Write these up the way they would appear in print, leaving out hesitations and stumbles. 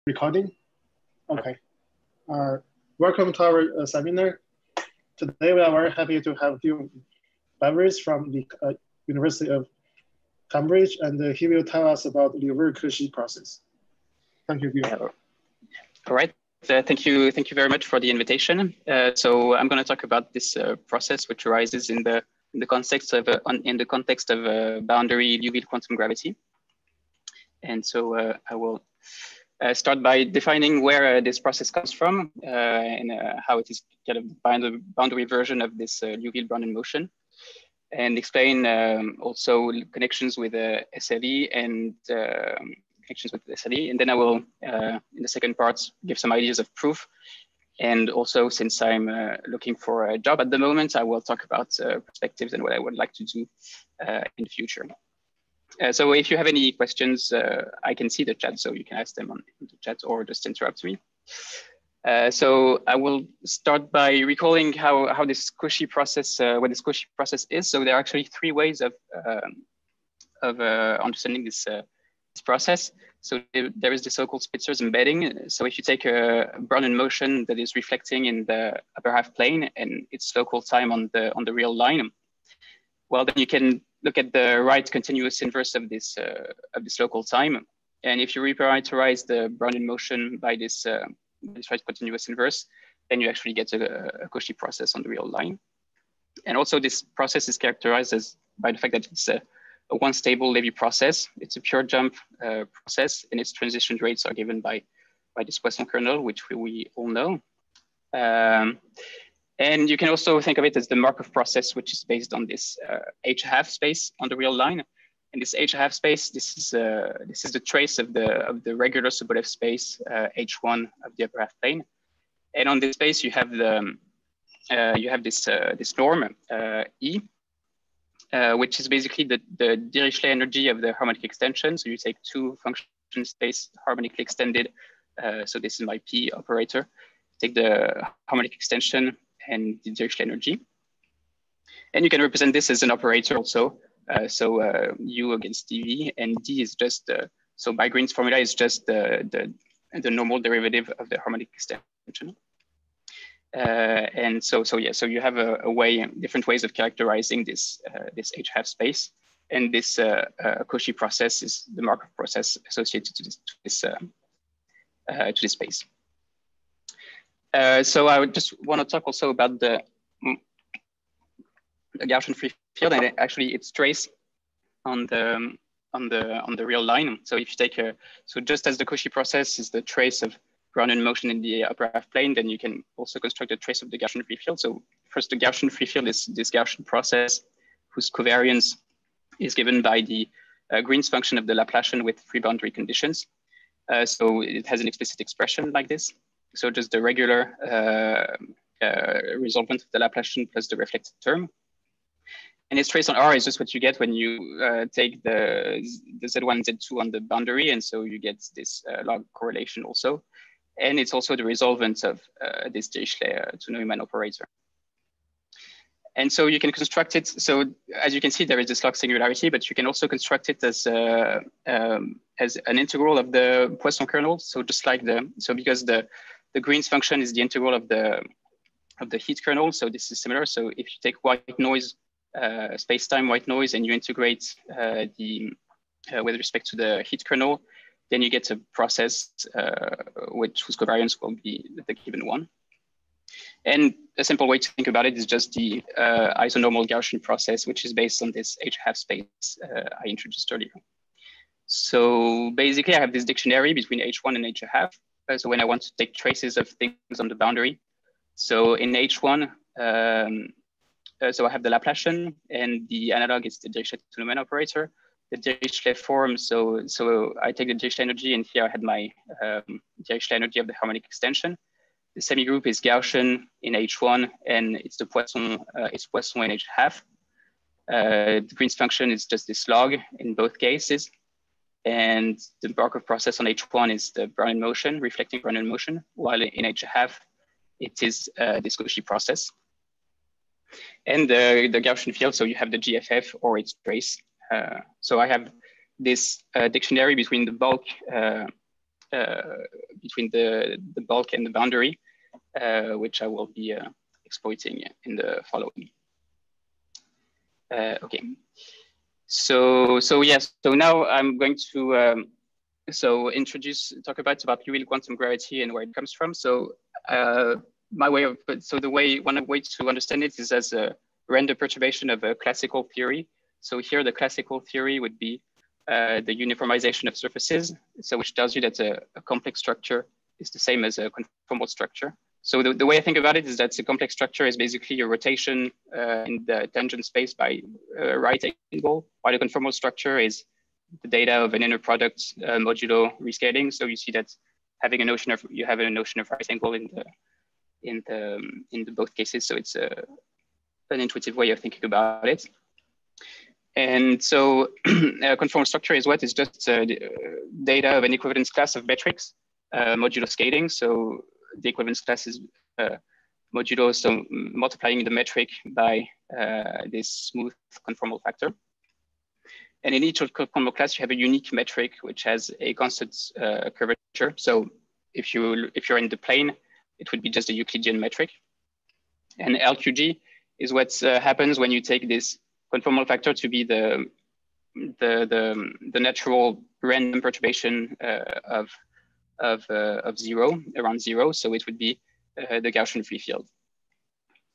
Recording? Okay. Welcome to our seminar. Today we are very happy to have Guillaume Baverez from the University of Cambridge, and he will tell us about the Recursively process. Thank you, Guillaume. All right. Thank you very much for the invitation. So I'm going to talk about this process, which arises in the context of boundary Liouville quantum gravity. And so I will start by defining where this process comes from and how it is kind of the boundary version of this Liouville Brownian motion, and explain also connections with SLE and connections with SLE. And then I will, in the second part, give some ideas of proof. And also, since I'm looking for a job at the moment, I will talk about perspectives and what I would like to do in the future. So if you have any questions, I can see the chat, so you can ask them on the chat or just interrupt me. So I will start by recalling how this Cauchy process, what this Cauchy process is. So there are actually three ways of understanding this process. So there is the so-called Spitzer's embedding. So if you take a Brownian motion that is reflecting in the upper half plane and its local time on the real line, well, then you can look at the right continuous inverse of this local time. And if you reparameterize the Brownian motion by this right continuous inverse, then you actually get a Cauchy process on the real line. And also this process is characterized by the fact that it's a one stable Levy process. It's a pure jump process, and its transition rates are given by this Poisson kernel, which we all know. And you can also think of it as the Markov process, which is based on this H1/2 space on the real line. And this H1/2 space, this is the trace of the regular Sobolev space H1 of the upper half plane. And on this space, you have this norm E, which is basically the Dirichlet energy of the harmonic extension. So you take two function space harmonically extended. So this is my P operator. Take the harmonic extension and the Dirichlet energy. And you can represent this as an operator also. So U against dV, and D is just, so by Green's formula is just the normal derivative of the harmonic extension. And so you have a way, different ways of characterizing this H1/2 space. And this Cauchy process is the Markov process associated to this space. So I would just want to talk also about the Gaussian free field, and actually its trace on the real line. So if you take so just as the Cauchy process is the trace of Brownian motion in the upper half plane, then you can also construct a trace of the Gaussian free field. So first, the Gaussian free field is this Gaussian process whose covariance is given by the Green's function of the Laplacian with free boundary conditions. So it has an explicit expression like this. So just the regular resolvent of the Laplacian plus the reflected term. And its trace on R is just what you get when you take the Z1, Z2 on the boundary. And so you get this log correlation also. And it's also the resolvent of this Dirichlet to Neumann operator. And so you can construct it. So as you can see, there is this log singularity, but you can also construct it as an integral of the Poisson kernel. So just like because the Green's function is the integral of the heat kernel. So this is similar. So if you take white noise, space-time white noise, and you integrate with respect to the heat kernel, then you get a process whose covariance will be the given one. And a simple way to think about it is just the isonormal Gaussian process, which is based on this H1/2 space I introduced earlier. So basically, I have this dictionary between H1 and H1/2. So when I want to take traces of things on the boundary, so in H1, so I have the Laplacian, and the analog is the Dirichlet to Neumann operator. The Dirichlet form, so I take the Dirichlet energy, and here I had my Dirichlet energy of the harmonic extension. The semigroup is Gaussian in H1, and it's the Poisson, Poisson in H1/2. The Green's function is just this log in both cases. And the Markov process on H1 is the Brownian motion, reflecting Brownian motion, while in H1/2, it is this Cauchy process. And the Gaussian field, so you have the GFF or its trace. So I have this dictionary between the bulk between the bulk and the boundary, which I will be exploiting in the following. Okay. So yes. So now I'm going to talk about Liouville quantum gravity and where it comes from. So one way to understand it is as a random perturbation of a classical theory. So here the classical theory would be the uniformization of surfaces. So which tells you that a complex structure is the same as a conformal structure. So the way I think about it is that the complex structure is basically a rotation in the tangent space by right angle, while the conformal structure is the data of an inner product modulo rescaling. So you see that having a notion of right angle in the both cases. So it's an intuitive way of thinking about it. And so a conformal structure is what is just data of an equivalence class of metrics modulo scaling. So the equivalence class is modulo, so multiplying the metric by this smooth conformal factor. And in each conformal class, you have a unique metric which has a constant curvature. So if you're in the plane, it would be just a Euclidean metric. And LQG is what happens when you take this conformal factor to be the natural random perturbation of zero, around zero. So it would be the Gaussian free field.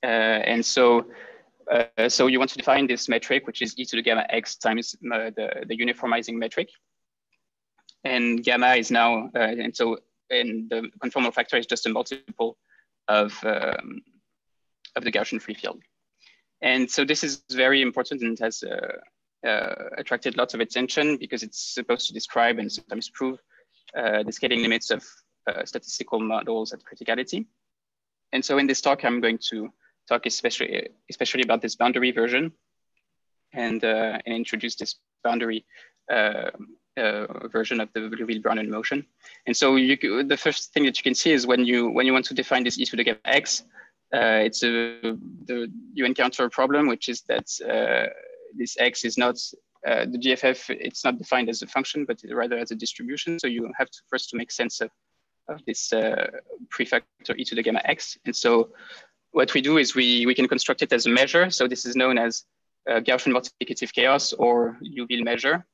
And so you want to define this metric, which is e to the gamma x times the uniformizing metric. And gamma is now, and the conformal factor is just a multiple of the Gaussian free field. And so this is very important and has attracted lots of attention because it's supposed to describe and sometimes prove the scaling limits of statistical models at criticality. And so in this talk, I'm going to talk especially about this boundary version and introduce this boundary version of the Liouville Brownian motion. And so the first thing that you can see is when you want to define this e to the gamma x, you encounter a problem, which is that this x is not the GFF. It's not defined as a function, but rather as a distribution. So you have to first make sense of this prefactor e to the gamma x. And so what we do is we can construct it as a measure. So this is known as Gaussian multiplicative chaos or Liouville measure,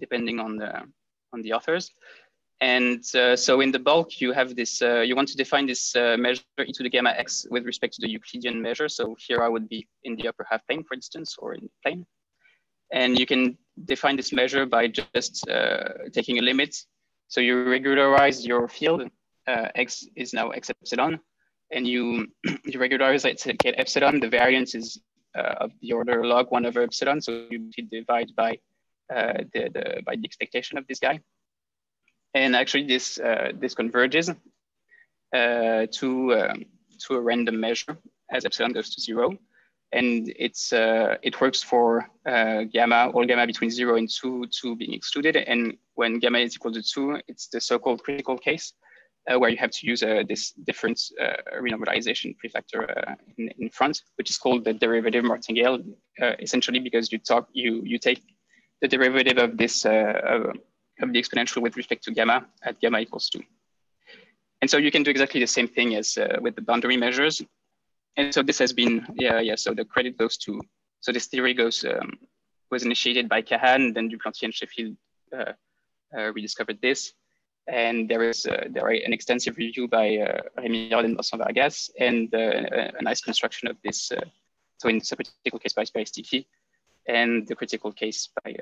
depending on the authors. And so in the bulk, you have this, you want to define this measure e to the gamma x with respect to the Euclidean measure. So here I would be in the upper half plane, for instance, or in the plane. And you can define this measure by just taking a limit. So you regularize your field, x is now x epsilon, and you regularize it at epsilon. The variance is of the order log 1 over epsilon. So you divide by the expectation of this guy. And actually this converges to a random measure as epsilon goes to 0. And it works for gamma, all gamma between 0 and 2 being excluded. And when gamma is equal to 2, it's the so-called critical case where you have to use this different renormalization prefactor in front, which is called the derivative martingale, essentially because you take the derivative of this of the exponential with respect to gamma at gamma equals 2. And so you can do exactly the same thing as with the boundary measures. And so this has been, so the credit goes to, so this theory was initiated by Cahan, then Duplantier and Sheffield rediscovered this. And there are an extensive review by Rhodes and Rhodes Vargas, and a nice construction of this. So in the critical case by Berestycki, and the critical case by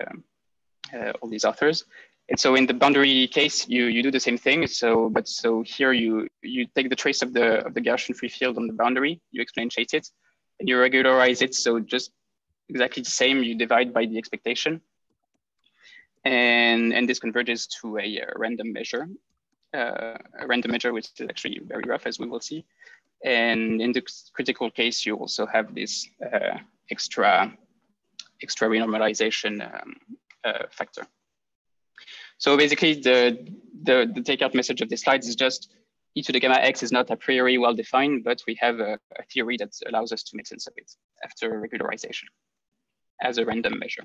all these authors. And so in the boundary case, you do the same thing. So here you take the trace of the Gaussian free field on the boundary, you exponentiate it, and you regularize it. So just exactly the same, you divide by the expectation. And this converges to a random measure, which is actually very rough, as we will see. And in the critical case, you also have this extra renormalization factor. So basically, the takeout message of this slide is just e to the gamma x is not a priori well defined, but we have a theory that allows us to make sense of it after regularization as a random measure.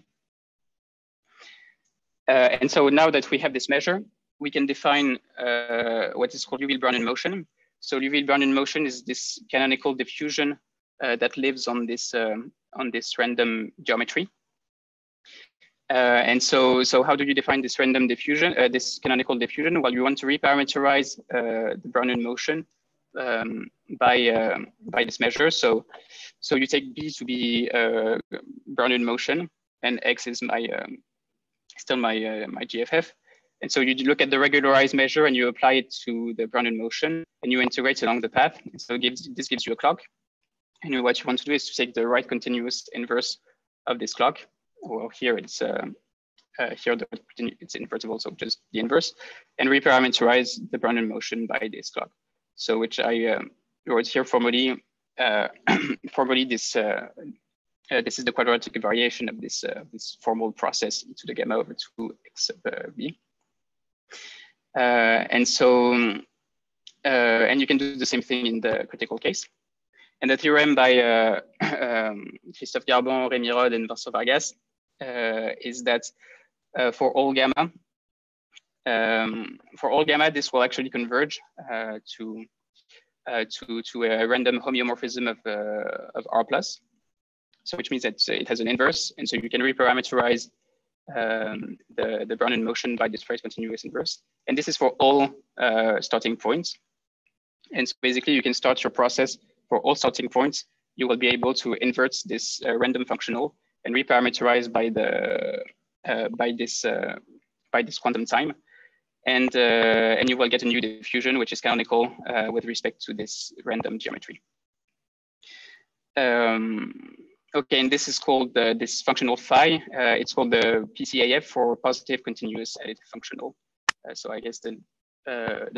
And so now that we have this measure, we can define what is called Liouville Brownian motion. So Liouville Brownian motion is this canonical diffusion that lives on this random geometry. And so how do you define this random diffusion, this canonical diffusion? Well, you want to reparameterize the Brownian motion by this measure. So you take B to be Brownian motion, and X is my still my GFF. And so you look at the regularized measure and you apply it to the Brownian motion, and you integrate along the path. And so this gives you a clock. And what you want to do is to take the right continuous inverse of this clock. Well, here it's it's invertible, so just the inverse, and reparameterize the Brownian motion by this clock. So which I wrote here formally. Formally, this is the quadratic variation of this formal process to the gamma over 2x b. And you can do the same thing in the critical case. And the theorem by Christophe Garban, Rémy Rhodes, and Rhodes Vargas is that for all gamma, this will actually converge to a random homeomorphism of R plus. So which means that it has an inverse, and so you can reparameterize the Brownian motion by this phrase continuous inverse. And this is for all starting points. And so basically you can start your process for all starting points. You will be able to invert this random functional and reparameterize by this quantum time, and you will get a new diffusion which is canonical with respect to this random geometry. Okay, and this is called this functional phi. It's called the PCAF for positive continuous additive functional. So I guess the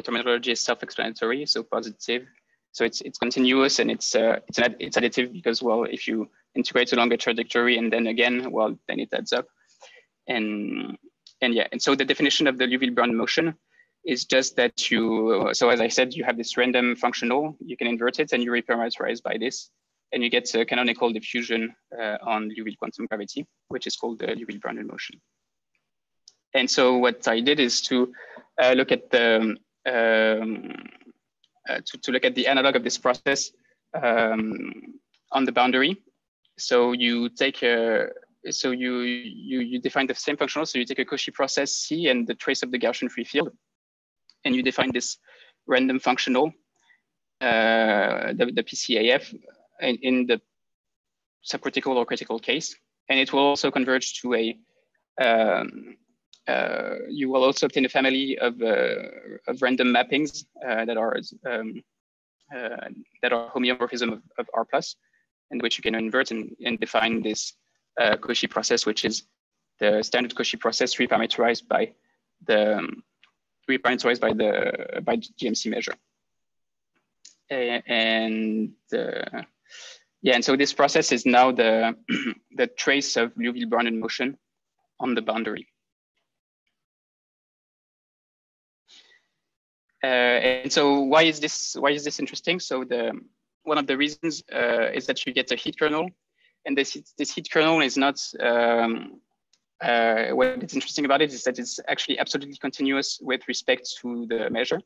terminology is self-explanatory. So positive. So it's continuous and it's additive because, well, if you integrate along a trajectory and then again, well, then it adds up. And so the definition of the Liouville Brownian motion is just that so as I said, you have this random functional, you can invert it and you reparameterize by this, and you get a canonical diffusion on Liouville quantum gravity, which is called the Liouville Brownian motion. And so what I did is to look at the to look at the analog of this process on the boundary. So you take you define the same functional. So you take a Cauchy process C and the trace of the Gaussian free field, and you define this random functional, the PCAF, in the subcritical or critical case, and it will also converge to a. You will also obtain a family of random mappings that are homeomorphism of R plus, in which you can invert and define this Cauchy process, which is the standard Cauchy process reparameterized by the GMC measure. And so this process is now the trace of Liouville Brownian motion on the boundary. And so why is this interesting? So one of the reasons is that you get a heat kernel, and this heat kernel is not what is interesting about it is that it's actually absolutely continuous with respect to the measure.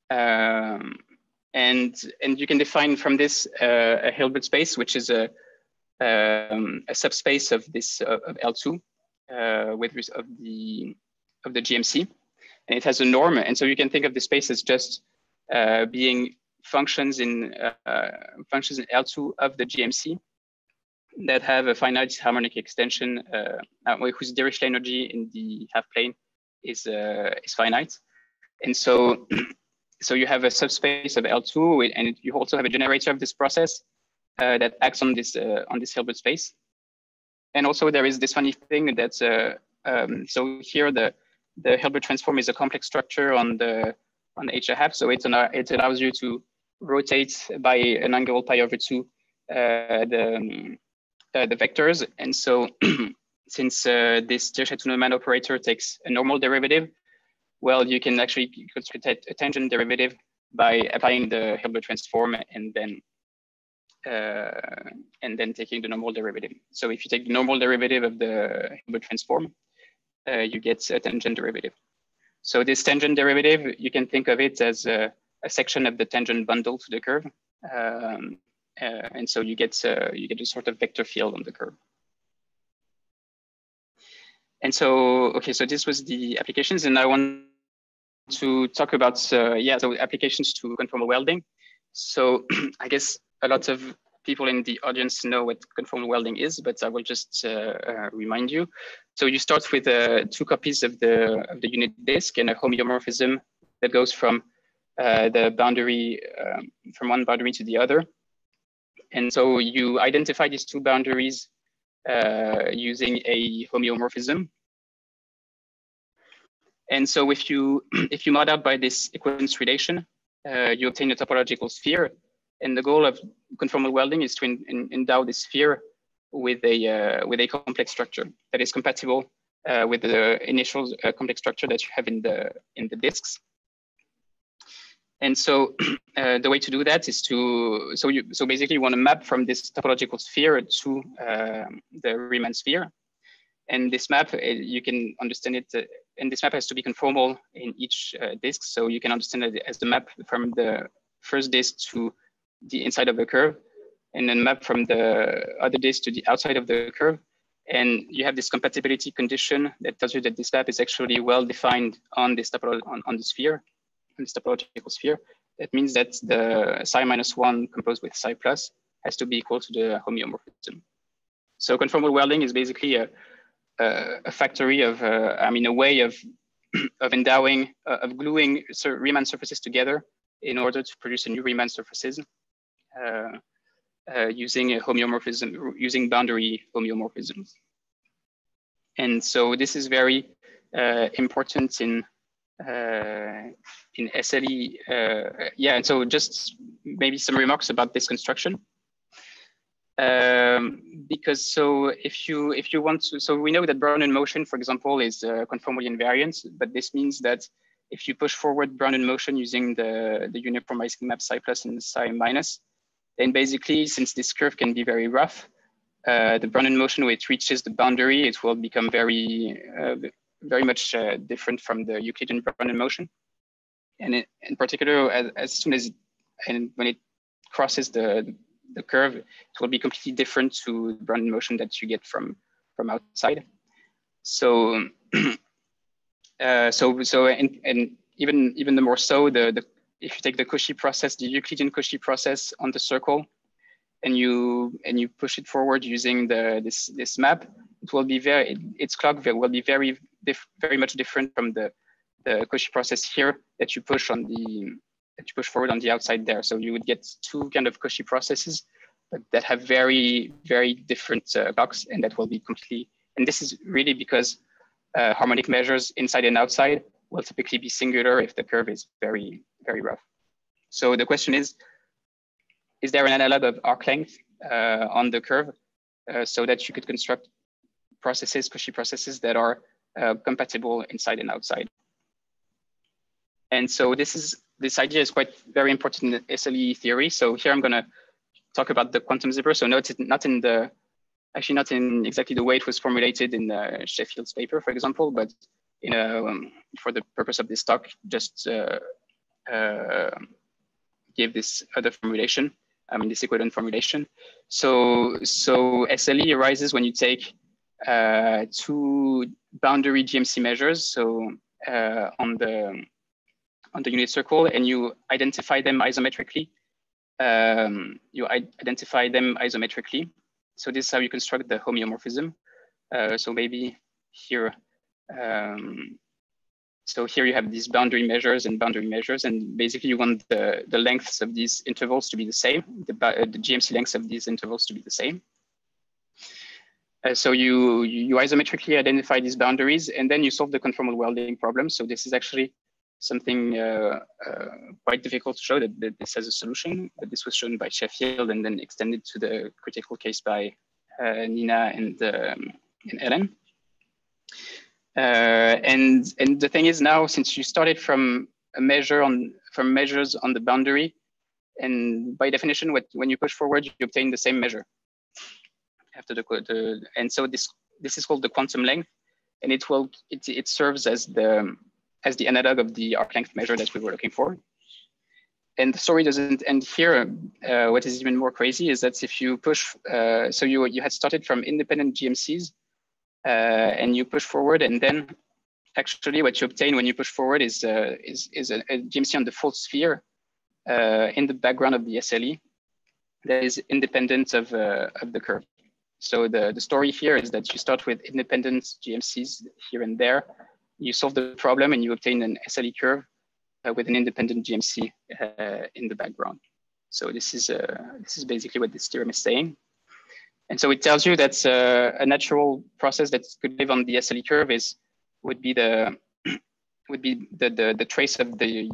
And you can define from this a Hilbert space, which is a subspace of this of L2 of the GMC, and it has a norm. And so you can think of the space as just being functions in L2 of the GMC that have a finite harmonic extension whose Dirichlet energy in the half plane is finite. And so you have a subspace of L2, and you also have a generator of this process that acts on this Hilbert space. And also there is this funny thing that so here the Hilbert transform is a complex structure on the H1/2, so it allows you to rotate by an angle pi over 2 the vectors. And so since this Dirichlet Neumann operator takes a normal derivative, well, you can actually construct a tangent derivative by applying the Hilbert transform and then taking the normal derivative. So if you take the normal derivative of the Hilbert transform, you get a tangent derivative. So this tangent derivative, you can think of it as a section of the tangent bundle to the curve. And so you get a sort of vector field on the curve. And so, okay, so this was the applications, and I want to talk about, so applications to conformal welding. So I guess a lot of people in the audience know what conformal welding is, but I will just remind you. So you start with 2 copies of the unit disk and a homeomorphism that goes from the boundary, from one boundary to the other. And so you identify these 2 boundaries using a homeomorphism. And so if you mod out by this equivalence relation, you obtain a topological sphere. And the goal of conformal welding is to endow this sphere with a complex structure that is compatible with the initial complex structure that you have in the disks. And so the way to do that is so basically you want to map from this topological sphere to the Riemann sphere. And this map, you can understand it, and this map has to be conformal in each disk. So you can understand it as the map from the first disk to the inside of the curve, and then map from the other disk to the outside of the curve. And you have this compatibility condition that tells you that this map is actually well defined on this on the sphere, on this topological sphere. That means that the psi minus 1 composed with psi plus has to be equal to the homeomorphism. So conformal welding is basically a factory of, a way of endowing, of gluing Riemann surfaces together in order to produce a new Riemann surfaces using a homeomorphism, using boundary homeomorphisms. And so this is very important in SLE. And so just maybe some remarks about this construction. Because so if you want to, so we know that Brownian motion, for example, is conformally invariant, but this means that if you push forward Brownian motion using the uniformizing map psi plus and psi minus, then basically, since this curve can be very rough, the Brownian motion when it reaches the boundary, it will become very much different from the Euclidean Brownian motion. And in particular, as soon as when it crosses the curve, it will be completely different to the Brownian motion that you get from outside. So, and even the more so, if you take the Cauchy process, the Euclidean Cauchy process on the circle, and you push it forward using this map, it will be its clock will be very much different from the Cauchy process here that you push forward on the outside there. So you would get 2 kind of Cauchy processes that have very, very different clocks, and that will be completely, and this is really because harmonic measures inside and outside will typically be singular if the curve is very, very rough. So the question is there an analog of arc length on the curve so that you could construct processes, Cauchy processes that are compatible inside and outside? And so this idea is very important in SLE theory. So here I'm going to talk about the quantum zipper. So note not in exactly the way it was formulated in Sheffield's paper, for example, but for the purpose of this talk, just give this other formulation, this equivalent formulation. So SLE arises when you take 2 boundary GMC measures, so on the unit circle, and you identify them isometrically. So this is how you construct the homeomorphism. So maybe here, so here you have these boundary measures, and basically you want the lengths of these intervals to be the same, the GMC lengths of these intervals to be the same. So you isometrically identify these boundaries, and then you solve the conformal welding problem. So this is actually something quite difficult to show that this has a solution, but this was shown by Sheffield and then extended to the critical case by Nina and Ellen. And the thing is now, since you started from measures on the boundary, and by definition, when you push forward, you obtain the same measure after and so this is called the quantum length, and it serves as the as the analog of the arc length measure that we were looking for. And the story doesn't end here. What is even more crazy is that if you push, so you had started from independent GMCs and you push forward, and then actually what you obtain when you push forward is a GMC on the full sphere in the background of the SLE that is independent of the curve. So the story here is that you start with independent GMCs here and there. You solve the problem and you obtain an SLE curve with an independent GMC in the background. So this is basically what this theorem is saying. And so it tells you that a natural process that could live on the SLE curve would be the trace of the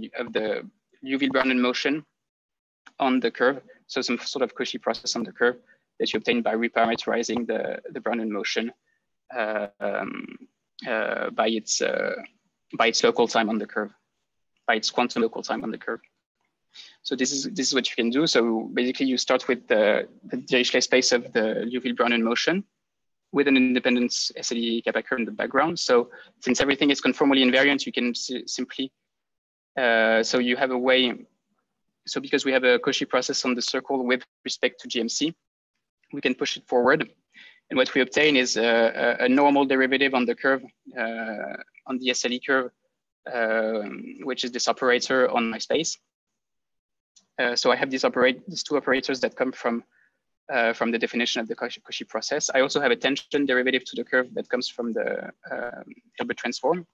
Liouville Brownian motion on the curve. So some sort of Cauchy process on the curve that you obtain by reparameterizing the Brownian motion by its local time on the curve, by its quantum local time on the curve. So this is what you can do. So basically you start with the Dirichlet space of the Liouville Brownian motion with an independent SLE kappa curve in the background. So since everything is conformally invariant, you can simply, so you have a way, so because we have a Cauchy process on the circle with respect to GMC, we can push it forward. And what we obtain is a normal derivative on the curve, on the SLE curve, which is this operator on my space. So I have these two operators that come from the definition of the Cauchy process. I also have a tension derivative to the curve that comes from the Hilbert transform.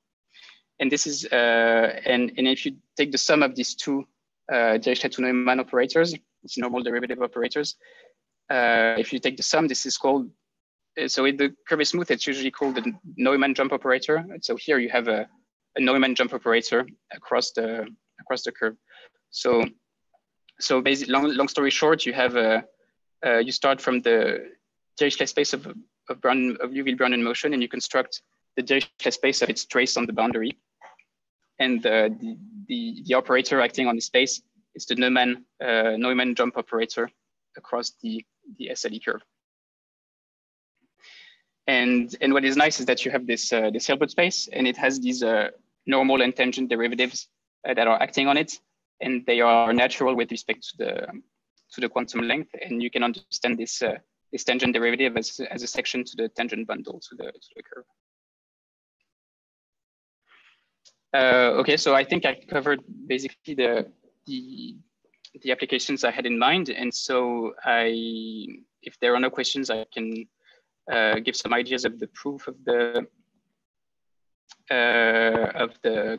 And this is, and if you take the sum of these two Dirichlet to Neumann operators, it's normal derivative operators. If you take the sum, this is called, so if the curve is smooth, it's usually called the Neumann jump operator. And so here you have a Neumann jump operator across the curve. So basically, long story short, you have you start from the Dirichlet space of Liouville Brownian motion, and you construct the Dirichlet space of its trace on the boundary. And the operator acting on the space is the Neumann jump operator across the SLE curve. And what is nice is that you have this Hilbert space, and it has these normal and tangent derivatives that are acting on it, and they are natural with respect to the quantum length. And you can understand this tangent derivative as a section to the tangent bundle to the curve. Okay, so I think I covered basically the applications I had in mind, and so if there are no questions, I can give some ideas of the proof of the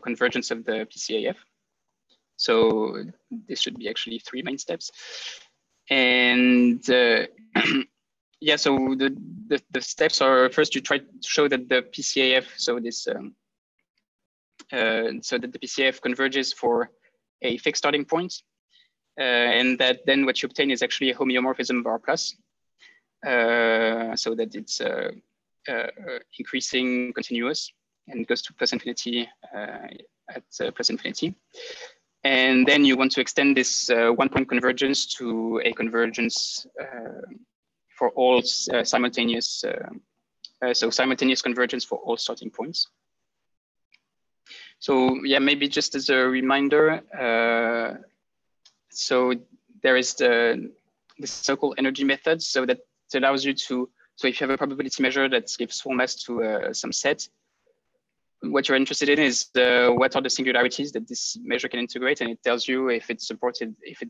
convergence of the PCAF. So this should be actually 3 main steps, and yeah. So the steps are, first you try to show that the PCAF, so this so that the PCAF converges for a fixed starting point, and that then what you obtain is actually a homeomorphism of R plus, so that it's increasing continuous and it goes to plus infinity at plus infinity. And then you want to extend this one-point convergence to a convergence for all simultaneous, so simultaneous convergence for all starting points. So yeah, maybe just as a reminder, so there is the so-called energy method, so that allows you to, so if you have a probability measure that gives full mass to some set, what you're interested in is what are the singularities that this measure can integrate, and it tells you if it's supported, if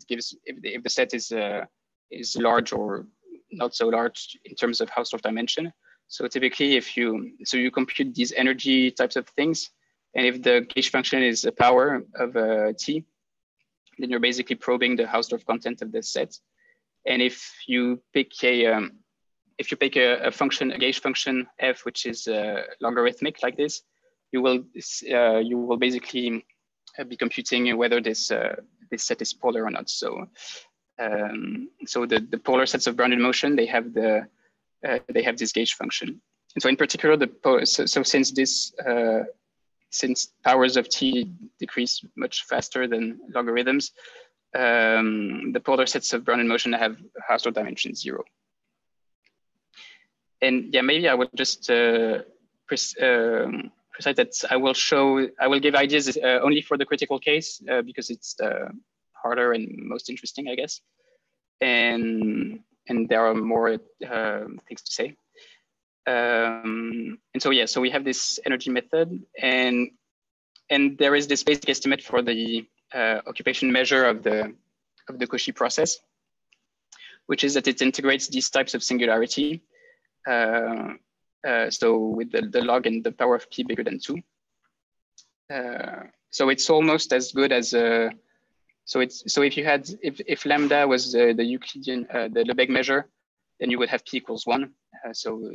the set is large or not so large in terms of Hausdorff dimension. So typically, if you compute these energy types of things, and if the gauge function is a power of t, then you're basically probing the Hausdorff content of the set. And if you pick a function, a gauge function f, which is logarithmic like this, you will basically be computing whether this set is polar or not. So so the polar sets of Brownian motion, they have this gauge function. And so in particular, since powers of t decrease much faster than logarithms, the polar sets of Brownian motion have Hausdorff dimension 0. And yeah, maybe I would just precise that I will give ideas only for the critical case because it's the harder and most interesting, I guess. And there are more things to say. And so, yeah, so we have this energy method, and there is this basic estimate for the occupation measure of the Cauchy process, which is that it integrates these types of singularity. So with the log and the power of p bigger than 2. So it's almost as good as so if you had if lambda was the Euclidean the Lebesgue measure, then you would have p equals 1. So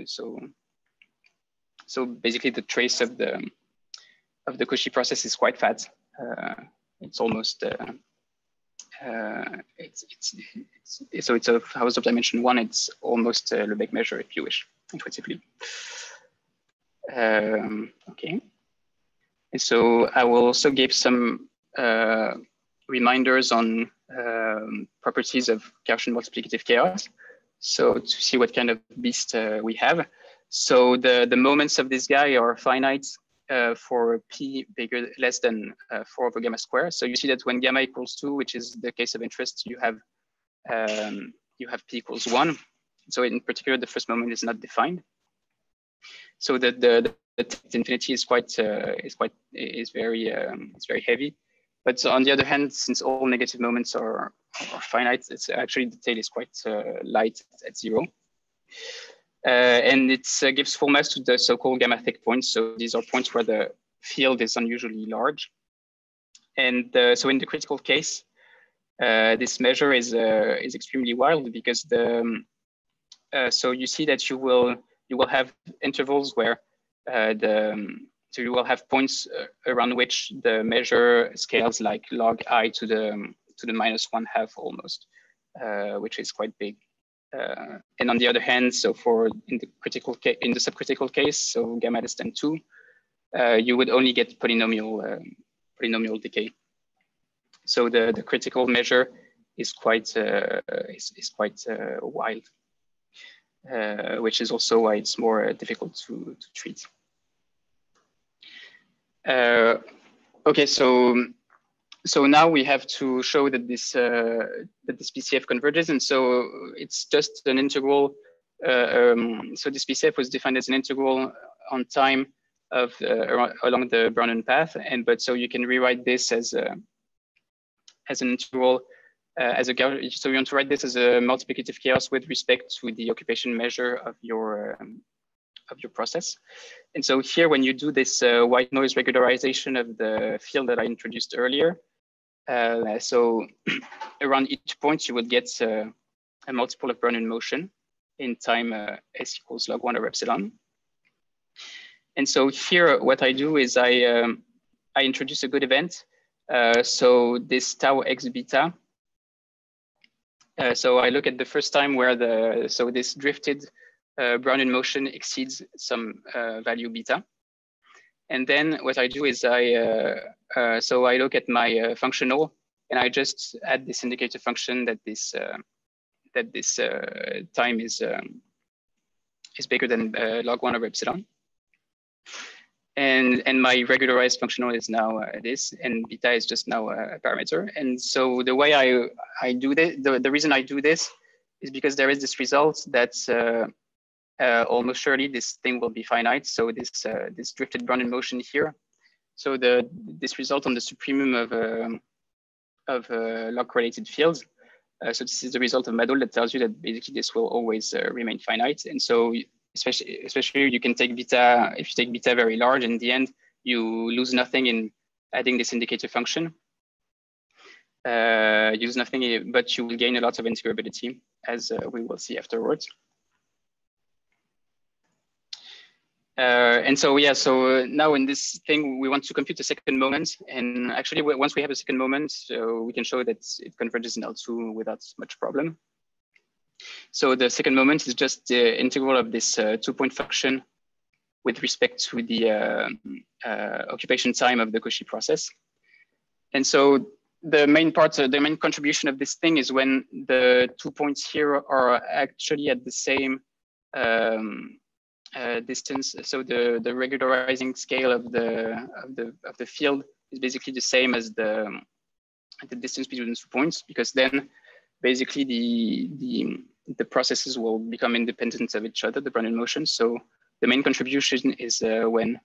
basically the trace of the Cauchy process is quite fat. It's almost so it's a house of dimension 1. It's almost a Lebesgue measure if you wish, intuitively. Okay. And so I will also give some reminders on properties of Gaussian multiplicative chaos. So to see what kind of beast we have. So the moments of this guy are finite for p less than 4 over gamma square. So you see that when gamma equals 2, which is the case of interest, you have p equals 1. So in particular, the first moment is not defined. So the infinity is very heavy. But on the other hand, since all negative moments are finite, it's actually the tail is quite light at 0. And it gives full mass to the so-called gammatic points. So these are points where the field is unusually large. And so in the critical case, this measure is extremely wild because so you see that you will have intervals where so you will have points around which the measure scales like log I to the -1/2 almost, which is quite big. And on the other hand, so in the subcritical case, so gamma less than 2, you would only get polynomial decay. So the critical measure is quite wild, which is also why it's more difficult to treat. Okay, so now we have to show that this PCF converges, and so it's just an integral. So this PCF was defined as an integral on time of along the Brownian path, but so you can rewrite this as an integral so you want to write this as a multiplicative chaos with respect to the occupation measure of your process. And so here, when you do this white noise regularization of the field that I introduced earlier, so around each point, you would get a multiple of Brownian motion in time s equals log 1 over epsilon. And so here, what I do is I introduce a good event. So this tau x beta. So I look at the first time where this drifted Brownian motion exceeds some value beta. And then what I do is so I look at my functional, and I just add this indicator function that this time is bigger than log 1 over epsilon. And my regularized functional is now this, and beta is just now a parameter. And so the way I do this, the reason I do this is because there is this result that almost surely this thing will be finite. So this drifted Brownian motion here. So this result on the supremum of log correlated fields. So this is the result of Madol that tells you that basically this will always remain finite. And so especially you can take beta, if you take beta very large, in the end, you lose nothing in adding this indicator function. You lose nothing, but you will gain a lot of integrability, as we will see afterwards. And so, yeah, so now in this thing, we want to compute the second moment. And actually, once we have a second moment, we can show that it converges in L2 without much problem. So the second moment is just the integral of this 2-point function with respect to the occupation time of the Cauchy process. And so the main contribution of this thing is when the 2 points here are actually at the same distance. So the regularizing scale of the field is basically the same as the distance between 2 points, because then basically the processes will become independent of each other, the Brownian motion. So the main contribution is when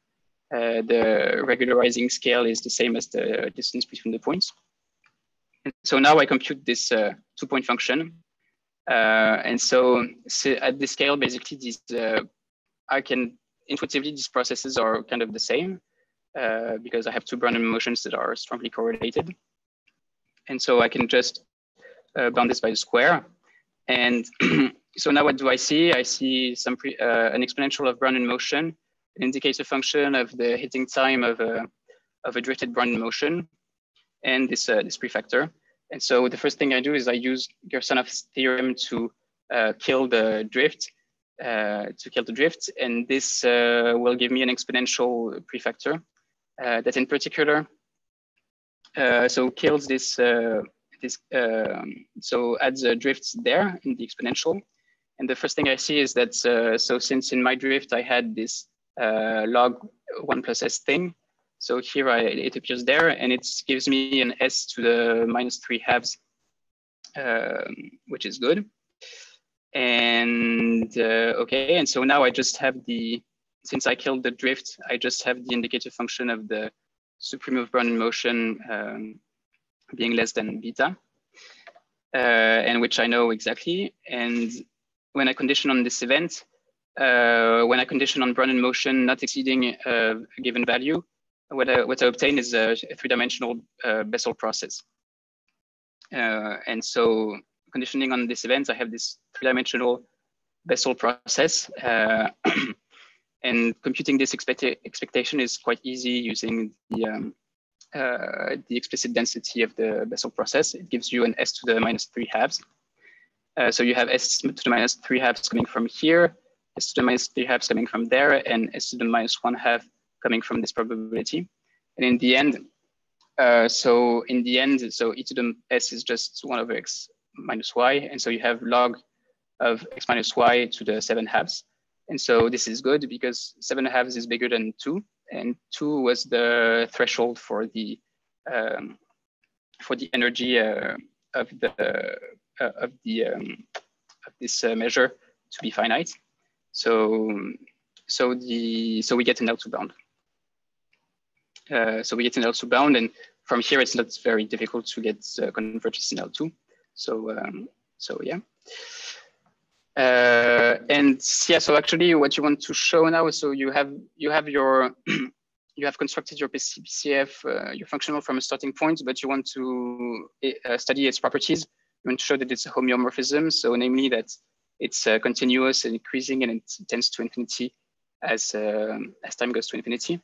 the regularizing scale is the same as the distance between the points. And so now I compute this 2-point function. And so at this scale, basically these, I can intuitively, these processes are kind of the same because I have two Brownian motions that are strongly correlated. And so I can just bound this by the square. And so now what do I see? I see some an exponential of Brownian motion. It indicates a function of the hitting time of a drifted Brownian motion and this prefactor. And so the first thing I do is I use Garbanov's theorem to kill the drift, and this will give me an exponential prefactor that in particular so kills this so adds a drift there in the exponential. And the first thing I see is that so since in my drift I had this log 1 plus s thing, so here it appears there, and it gives me an s to the -3/2, which is good. And okay, and so now I just have since I killed the drift, I just have the indicator function of the supreme of Brownian motion being less than beta, and which I know exactly. And when I condition on this event, when I condition on Brownian motion not exceeding a given value, what I obtain is a 3-dimensional Bessel process. And so conditioning on this event, I have this 3-dimensional Bessel process. And computing this expectation is quite easy using the explicit density of the Bessel process. It gives you an s to the -3/2. So you have s to the -3/2 coming from here, s to the -3/2 coming from there, and s to the -1/2 coming from this probability. And in the end, so e to the s is just 1 over x minus y. And so you have log of x minus y to the 7/2. And so this is good because 7/2 is bigger than 2. And 2 was the threshold for the energy of this measure to be finite. So we get an L2 bound. So we get an L2 bound, and from here it's not very difficult to get convergence in L2. So yeah. And yeah, so actually what you want to show now, so you have your you have constructed your PCF, your functional from a starting point, but you want to study its properties. You want to show that it's a homeomorphism, so namely that it's continuous and increasing, and it tends to infinity as time goes to infinity,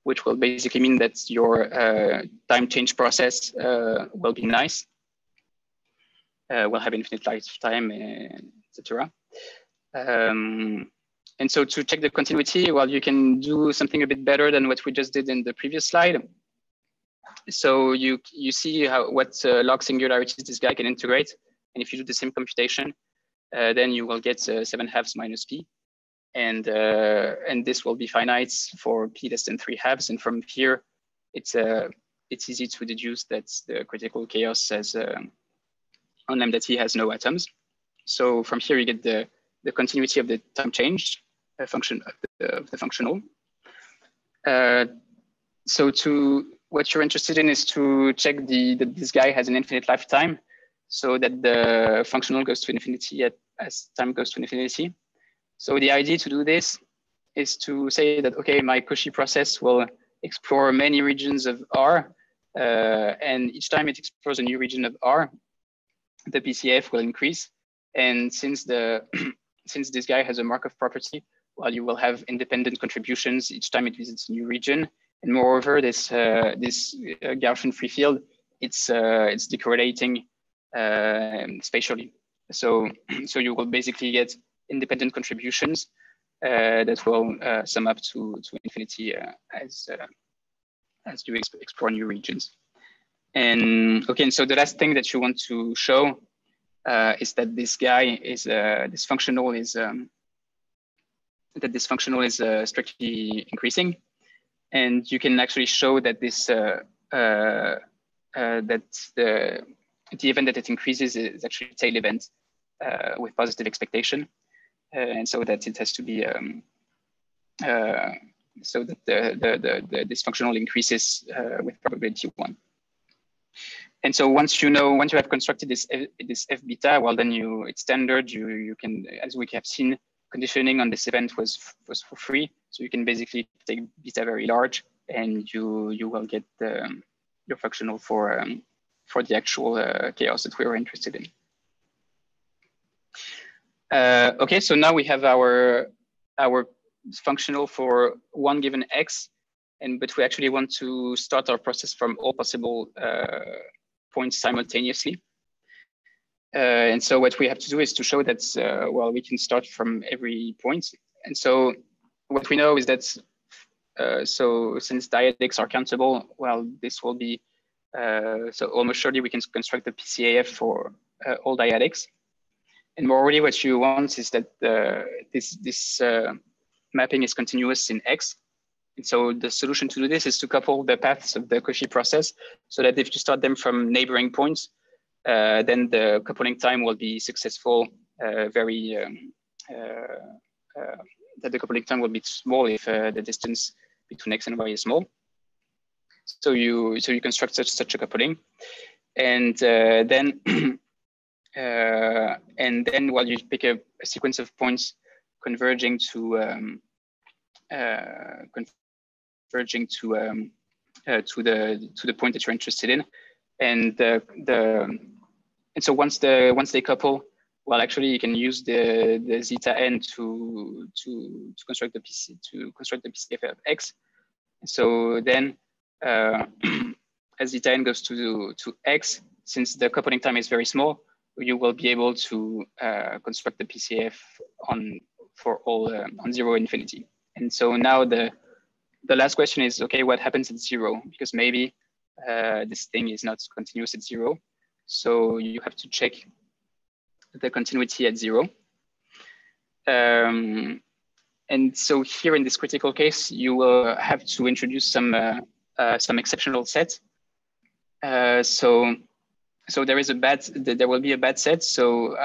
which will basically mean that your time change process will be nice, will have infinite lifetime, etc. And so to check the continuity, well, you can do something a bit better than what we just did in the previous slide. So you see what log singularities this guy can integrate. And if you do the same computation, then you will get 7/2 minus p. And this will be finite for p less than 3/2. And from here, it's easy to deduce that the critical chaos has on lambda t has no atoms. So from here, you get the continuity of the time changed function of the functional. So what you're interested in is to check that this guy has an infinite lifetime, so that the functional goes to infinity as time goes to infinity. So the idea to do this is to say that, okay, my Cauchy process will explore many regions of R, and each time it explores a new region of R, the PCF will increase. And since this guy has a Markov property, well, you will have independent contributions each time it visits a new region. And moreover, this Gaussian free field, it's decorrelating spatially. So you will basically get independent contributions that will sum up to infinity as you explore new regions. And okay, and so the last thing that you want to show is that this guy is this functional is this functional is strictly increasing, and you can actually show that this that the event that it increases is actually a tail event with positive expectation, and so that it has to be so that this functional increases with probability 1. And so once you have constructed this f beta, well, then it's standard. You can, as we have seen, conditioning on this event was for free. So you can basically take beta very large, and you will get your functional for the actual chaos that we were interested in. Okay, so now we have our functional for one given x, but we actually want to start our process from all possible points simultaneously. And so what we have to do is to show that, well, we can start from every point. And so what we know is that, so since dyadics are countable, well, this will be, so almost surely we can construct the PCAF for all dyadics. And morally, what you want is that this mapping is continuous in X. And so the solution to do this is to couple the paths of the Cauchy process so that if you start them from neighboring points, then the coupling time will be successful that the coupling time will be small if the distance between X and Y is small. So you construct such a coupling. And then while you pick a sequence of points converging to the point that you're interested in, and so once they couple, well, actually you can use the zeta n to construct the PCF of X. So then as zeta n goes to X, since the coupling time is very small, you will be able to construct the PCF for all on 0 infinity. And so now the last question is, okay, what happens at 0? Because maybe this thing is not continuous at 0. So you have to check the continuity at 0. And so here in this critical case, you will have to introduce some exceptional set. So there will be a bad set. So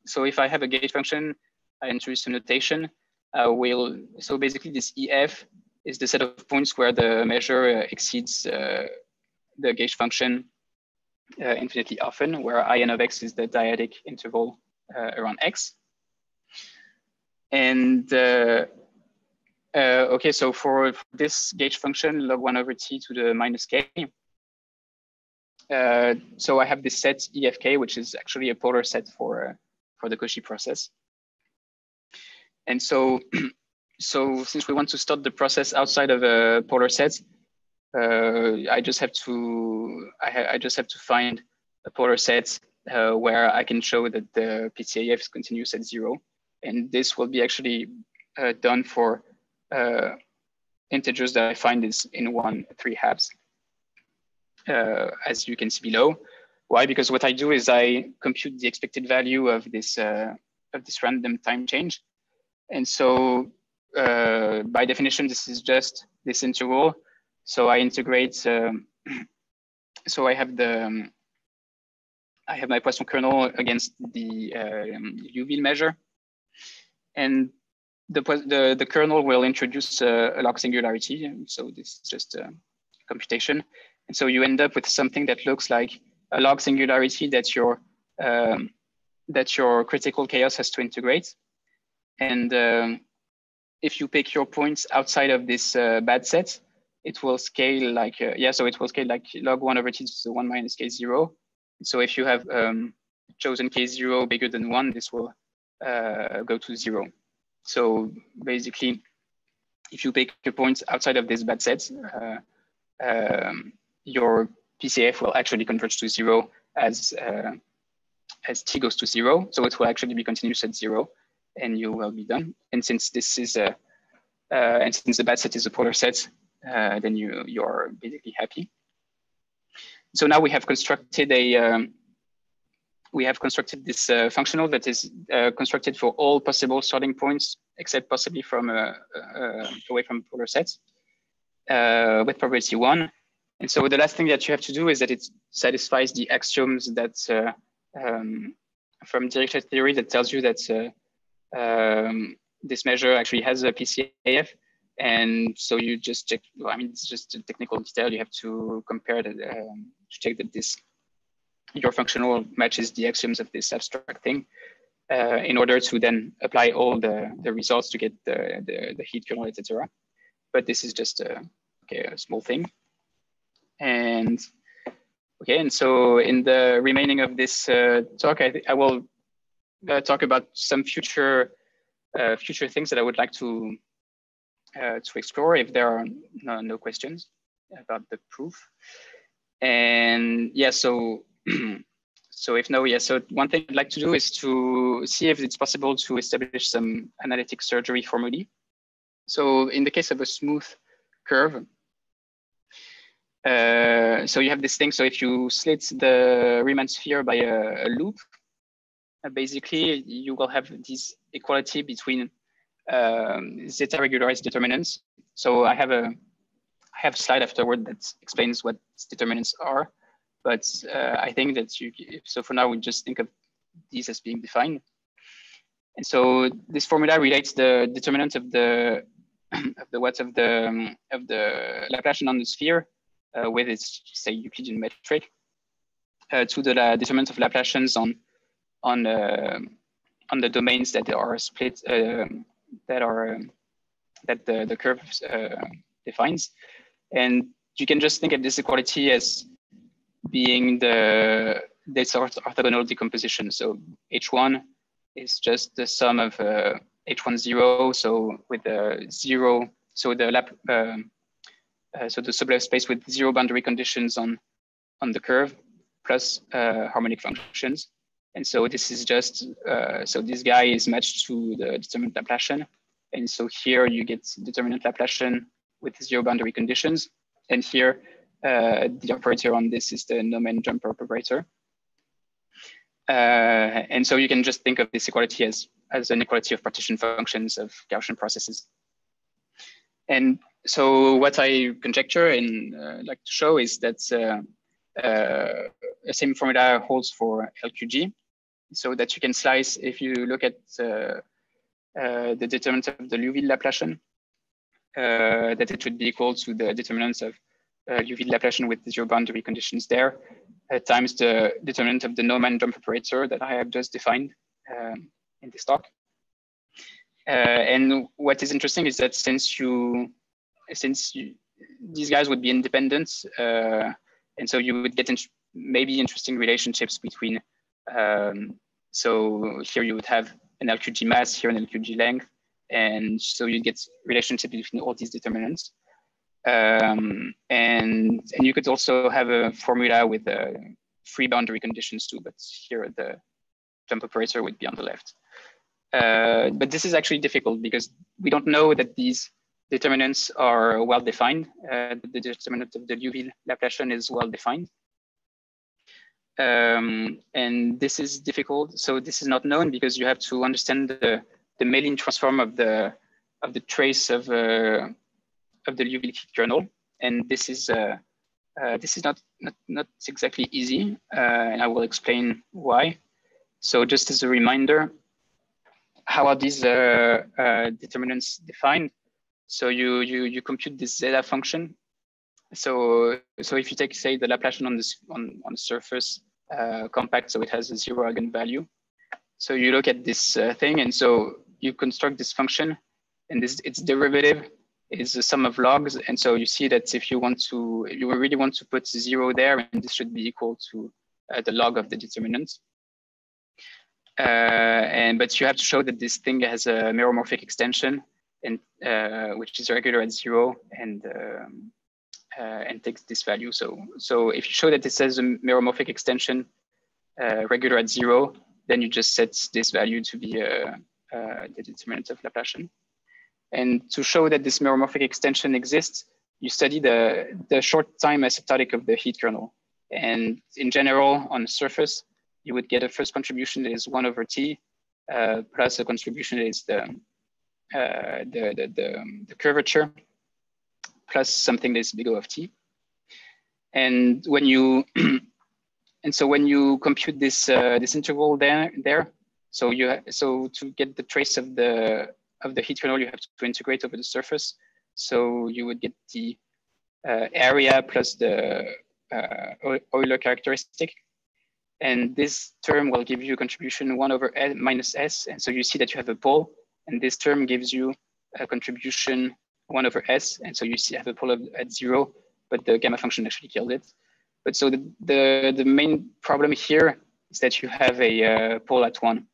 so if I have a gauge function, I introduce a notation. So basically this EF is the set of points where the measure exceeds the gauge function infinitely often, where In of X is the dyadic interval around X. And okay, so for this gauge function, log 1 over t to the minus k. So I have this set EFK, which is actually a polar set for the Cauchy process. And so since we want to start the process outside of a polar set, I just have to find a polar set where I can show that the PCAF is continuous at 0, and this will be actually done for integers that I find is in 1/3, as you can see below. Why? Because what I do is I compute the expected value of this random time change, and so by definition, this is just this integral. So I integrate. So I have my Poisson kernel against the Liouville measure, and the kernel will introduce a log singularity. So this is just a computation, and so you end up with something that looks like a log singularity that your critical chaos has to integrate, and if you pick your points outside of this bad set, it will scale like, so it will scale like log 1 over t to the 1 minus k0. So if you have chosen k0 bigger than 1, this will go to 0. So basically, if you pick a point outside of this bad set, your PCF will actually converge to 0 as t goes to 0. So it will actually be continuous at 0, and you will be done. And since this is and since the bad set is a polar set, then you're basically happy. So now we have constructed a we have constructed this functional that is constructed for all possible starting points, except possibly from away from polar sets with probability 1. And so the last thing that you have to do is that it satisfies the axioms that from directed theory that tells you that this measure actually has a PCAF. And so you just check, I mean, it's just a technical detail. You have to compare that to check that your functional matches the axioms of this abstract thing in order to then apply all the results to get the heat kernel, etc. But this is just a small thing. And so in the remaining of this talk, I will talk about some future things that I would like to explore if there are no questions about the proof. And yeah, so if no, yeah, so one thing I'd like to do is to see if it's possible to establish some analytic surgery formulae. So in the case of a smooth curve, so you have this thing. So if you slit the Riemann sphere by a loop, basically you will have this equality between zeta regularized determinants. So I have a slide afterward that explains what determinants are, but I think that so for now we just think of these as being defined. And so this formula relates the determinant of the Laplacian on the sphere with its, say, Euclidean metric to the determinant of Laplacians on the domains that are split that the curve defines. And you can just think of this equality as being this orthogonal decomposition. So H1 is just the sum of H10, so with the zero, so the subleved space with zero boundary conditions on the curve plus harmonic functions. And so this is just, so this guy is matched to the determinant Laplacian. And so here you get determinant Laplacian with zero boundary conditions. And here the operator on this is the Neumann jumper operator. And so you can just think of this equality as an equality of partition functions of Gaussian processes. And so what I conjecture and like to show is that the same formula holds for LQG, so that you can slice, if you look at the determinant of the Liouville Laplacian, that it should be equal to the determinant of Liouville Laplacian with zero boundary conditions there, times the determinant of the Neumann jump operator that I have just defined in this talk. And what is interesting is that since these guys would be independent, and so you would get maybe interesting relationships between, so here you would have an LQG mass, here an LQG length, and so you get relationship between all these determinants. And you could also have a formula with free boundary conditions too, but here the jump operator would be on the left. But this is actually difficult because we don't know that these determinants are well defined. The determinant of the Liouville Laplacian is well defined. And this is difficult. So this is not known because you have to understand the Mellin transform of the trace of the Liouville heat kernel, and this is not exactly easy, and I will explain why. So just as a reminder, how are these determinants defined? So you compute this zeta function. So if you take, say, the Laplacian on the surface compact, so it has a zero eigenvalue. So you look at this thing, and so you construct this function, and its derivative is the sum of logs. And so you see that if you really want to put zero there, and this should be equal to the log of the determinant. But you have to show that this thing has a meromorphic extension, and which is regular at zero, and takes this value. So if you show that this has a meromorphic extension regular at zero, then you just set this value to be the determinant of Laplacian. And to show that this meromorphic extension exists, you study the short time asymptotic of the heat kernel. And in general, on the surface, you would get a first contribution that is 1 over t plus a contribution that is the curvature plus something that is big O of t. And when you when you compute this this interval there, so to get the trace of the heat kernel, you have to integrate over the surface. So you would get the area plus the Euler characteristic. And this term will give you a contribution 1 over L minus S. And so you see that you have a pole, and this term gives you a contribution 1 over S. And so you see have a pole at 0, but the gamma function actually killed it. But so the main problem here is that you have a pole at 1.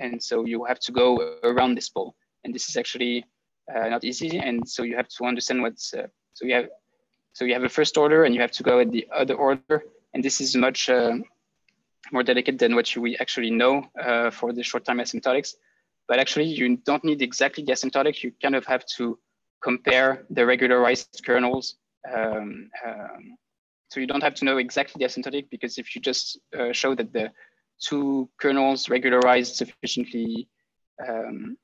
And so you have to go around this pole. And this is actually not easy. And so you have to understand what's, so you have a first order and you have to go at the other order. And this is much more delicate than what we actually know for the short time asymptotics. But actually you don't need exactly the asymptotic. You kind of have to compare the regularized kernels. So you don't have to know exactly the asymptotic, because if you just show that the two kernels regularized sufficiently, that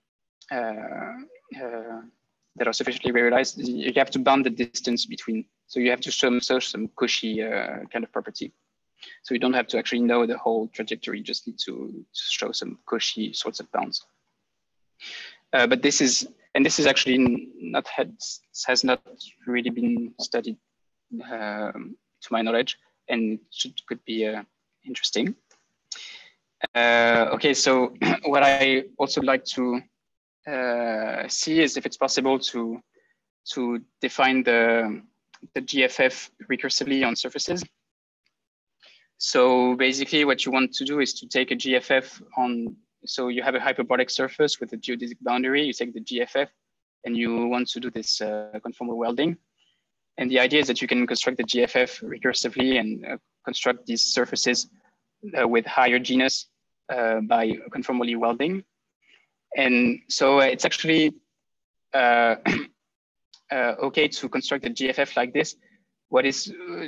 are sufficiently regularized, you have to bound the distance between. So you have to show some Cauchy kind of property. So you don't have to actually know the whole trajectory, you just need to show some Cauchy sorts of bounds. But this is actually has not really been studied to my knowledge, and could be interesting. Okay, so what I also like to see is if it's possible to define the GFF recursively on surfaces. So basically what you want to do is to take a GFF on, so you have a hyperbolic surface with a geodesic boundary, you take the GFF and you want to do this conformal welding. And the idea is that you can construct the GFF recursively and construct these surfaces with higher genus by conformally welding. And so it's actually okay to construct the GFF like this. What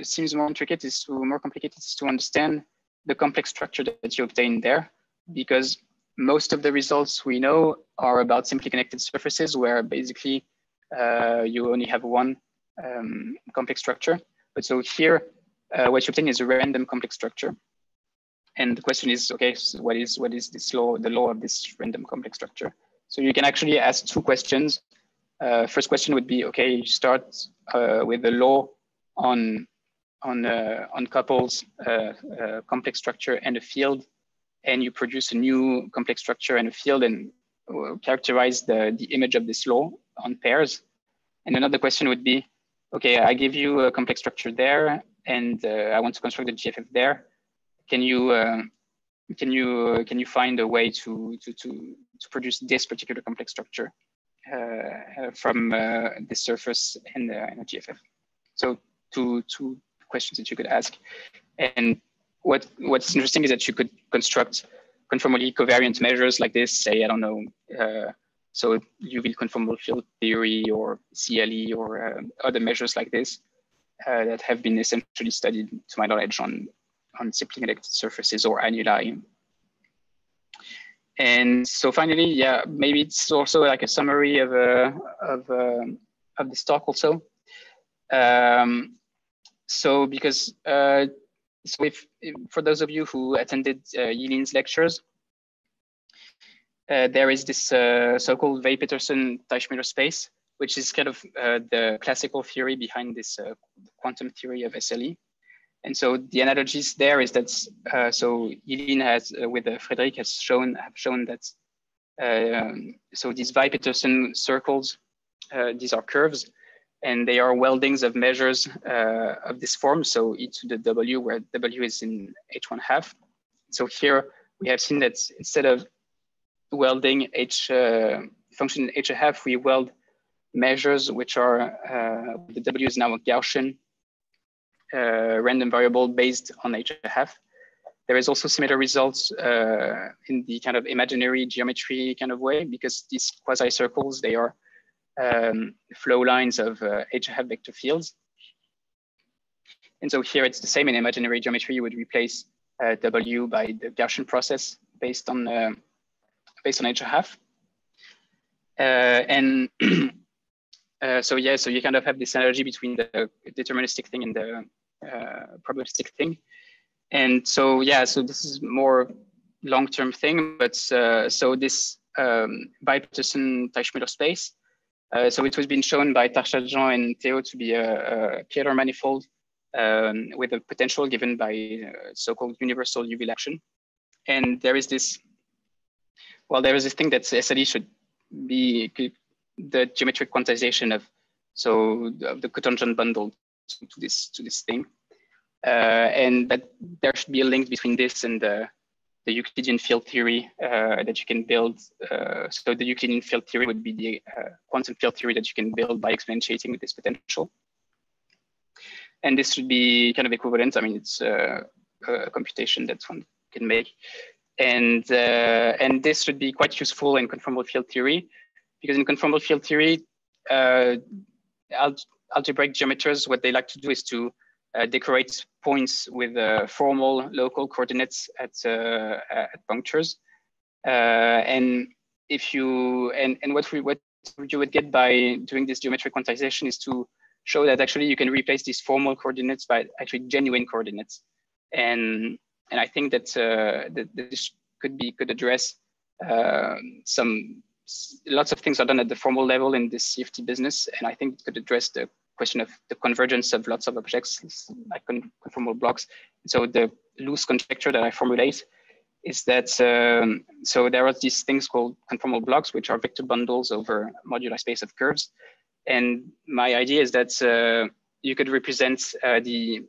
seems more complicated is to understand the complex structure that you obtain there, because most of the results we know are about simply connected surfaces where basically you only have one complex structure. But so here, what you obtain is a random complex structure. And the question is, okay, so what is this law, the law of this random complex structure? So you can actually ask two questions. First question would be, okay, you start with the law on couples, complex structure and a field, and you produce a new complex structure and a field and characterize the image of this law on pairs. And another question would be, okay, I give you a complex structure there, and I want to construct a GFF there. Can you find a way to produce this particular complex structure from this surface and a GFF? So two questions that you could ask. And what's interesting is that you could construct conformally covariant measures like this, say, I don't know, so Liouville conformal field theory or CLE or other measures like this that have been essentially studied, to my knowledge, on simply connected surfaces or annuli. And so finally, yeah, maybe it's also like a summary of this talk also. So because so if for those of you who attended Yilin's lectures, there is this so-called Weil-Petersen-Teichmüller space, which is kind of the classical theory behind this quantum theory of SLE. And so the analogies there is that so Yilin has with Frederick have shown that so these Weil-Petersen circles, these are curves, and they are weldings of measures of this form. So e to the W, where W is in h1/2. So here we have seen that instead of welding function in h1/2, we weld measures which are the W is now a Gaussian random variable based on h1/2. There is also similar results in the kind of imaginary geometry kind of way, because these quasi-circles, they are flow lines of h1/2 vector fields. And so here it's the same in imaginary geometry. You would replace W by the Gaussian process based on h1/2. And so yeah, so you kind of have this analogy between the deterministic thing and the probabilistic thing. And so yeah, so this is more long-term thing, but so this Bi-Peterson-Teichmüller space. So it was been shown by Tarchadjian and Theo to be a Kähler manifold with a potential given by so-called universal Liouville action. And there is this, well, there is this thing that SLE should be the geometric quantization of the cotangent bundle to this thing, and that there should be a link between this and the Euclidean field theory that you can build. So the Euclidean field theory would be the quantum field theory that you can build by exponentiating with this potential. And this should be kind of equivalent. I mean, it's a computation that one can make. And this should be quite useful in conformal field theory, because in conformal field theory, algebraic geometers, what they like to do is to decorate points with formal local coordinates at punctures. And if you what you would get by doing this geometric quantization is to show that actually you can replace these formal coordinates by actually genuine coordinates. And I think that that this could address lots of things are done at the formal level in this CFT business, and I think it could address the question of the convergence of lots of objects like conformal blocks. So the loose conjecture that I formulate is that so there are these things called conformal blocks, which are vector bundles over modular space of curves. And my idea is that you could represent the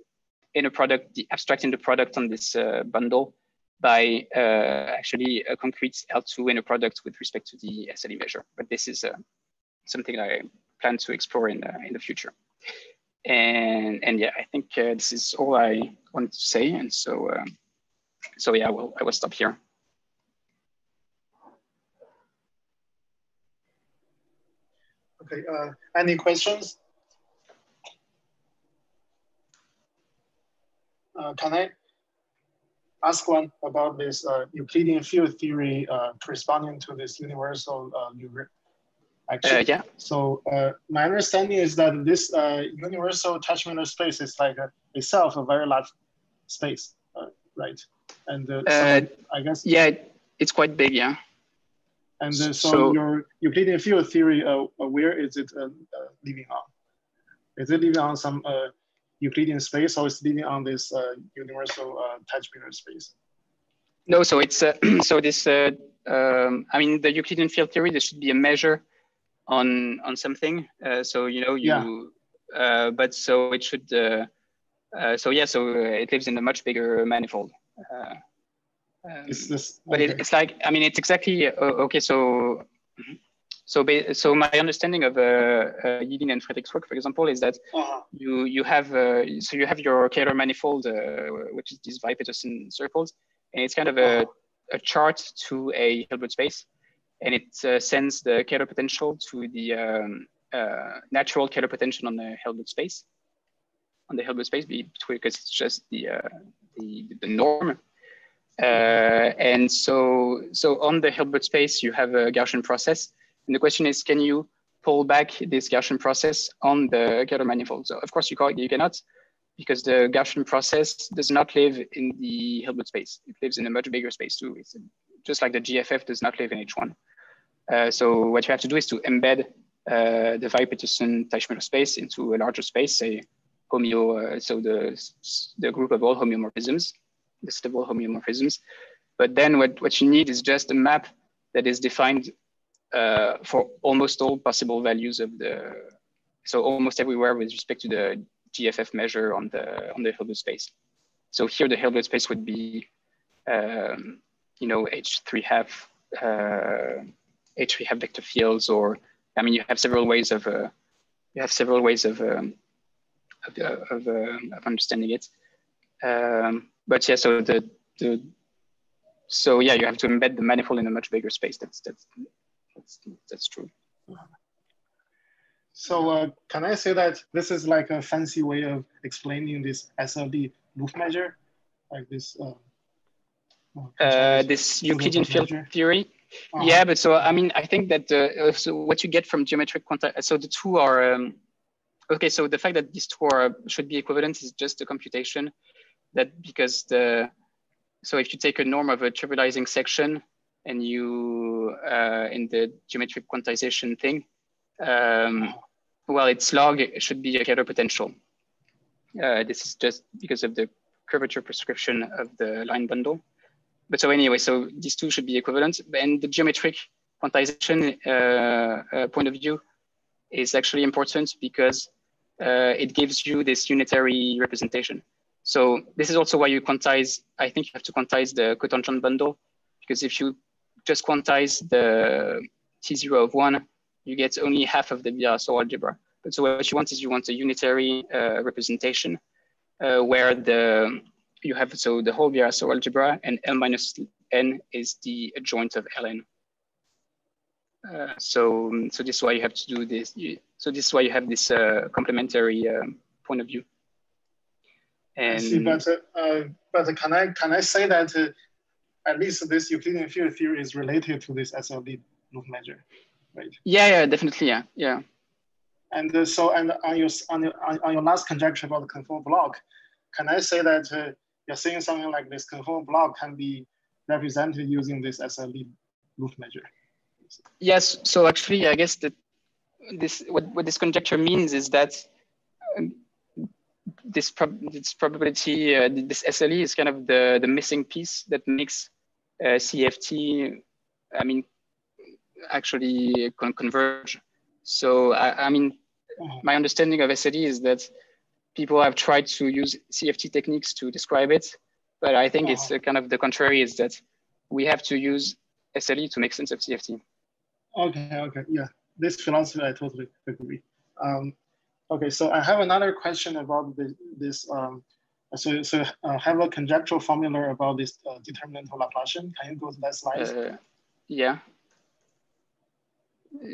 inner product, the abstract inner product on this bundle by actually a concrete L2 inner product with respect to the SLE measure. But this is something I plan to explore in the future. And yeah, I think this is all I wanted to say. And so yeah, I will stop here. Okay, any questions? Can I ask one about this Euclidean field theory corresponding to this universal Liouville action? Yeah. So my understanding is that this universal Teichmüller space is like itself a very large space, right? And so I guess yeah, it's quite big, yeah. And so your Euclidean field theory, where is it living on? Is it living on some Euclidean space, or is it living on this universal Teichmüller space? No, so it's so this. I mean, the Euclidean field theory, there should be a measure on something. So you know you. Yeah. But so it should. So yeah, so it lives in a much bigger manifold. But okay. It's like, I mean, it's exactly okay. So my understanding of Yidin and Frederick's work, for example, is that you have your Kähler manifold, which is these Bi-Peterson circles, and it's kind of a chart to a Hilbert space, and it sends the Kähler potential to the natural Kähler potential on the Hilbert space, because it's just the norm. And so on the Hilbert space, you have a Gaussian process. And the question is, can you pull back this Gaussian process on the Kähler manifold? So of course you cannot, because the Gaussian process does not live in the Hilbert space. It lives in a much bigger space too. It's just like the GFF does not live in H1. So what you have to do is to embed the Bi-Peterson Teichmüller space into a larger space, say so the group of all homeomorphisms, the set of all homeomorphisms. But then what you need is just a map that is defined for almost all possible values of so almost everywhere with respect to the GFF measure on the Hilbert space. So here the Hilbert space would be, H3 half vector fields, or I mean, you have several ways of understanding it. But yeah, so yeah, you have to embed the manifold in a much bigger space. That's true. So can I say that this is like a fancy way of explaining this SLD loop measure, like this This Euclidean field theory. Yeah, but so I mean, I think that so what you get from geometric so the two are okay. So the fact that these two should be equivalent is just a computation that because so if you take a norm of a trivializing section and you in the geometric quantization thing, well, its log should be a Kähler potential. This is just because of the curvature prescription of the line bundle. But so anyway, so these two should be equivalent. And the geometric quantization point of view is actually important because it gives you this unitary representation. So this is also why you quantize, I think you have to quantize the cotangent bundle, because if you just quantize the T0 of 1, you get only half of the Biot algebra. But so what you want is you want a unitary representation where you have so the whole Biot algebra and L minus n is the adjoint of Ln. So this is why you have to do this. So this is why you have this complementary point of view. And I see, but can I say that at least this Euclidean field theory is related to this SLD loop measure, right? Yeah, definitely, yeah. And so on your last conjecture about the conformal block, can I say that you're saying something like this conformal block can be represented using this SLD loop measure? Yes. So actually, I guess that what this conjecture means is that this probability, this SLE is kind of the missing piece that makes CFT, I mean, actually converge. So I mean, my understanding of SLE is that people have tried to use CFT techniques to describe it, but I think it's kind of the contrary, is that we have to use SLE to make sense of CFT. Okay, yeah, this philosophy I totally agree. Okay, so I have another question about this. So have a conjectural formula about this determinant of Laplacian. Can you go to that slide? Yeah.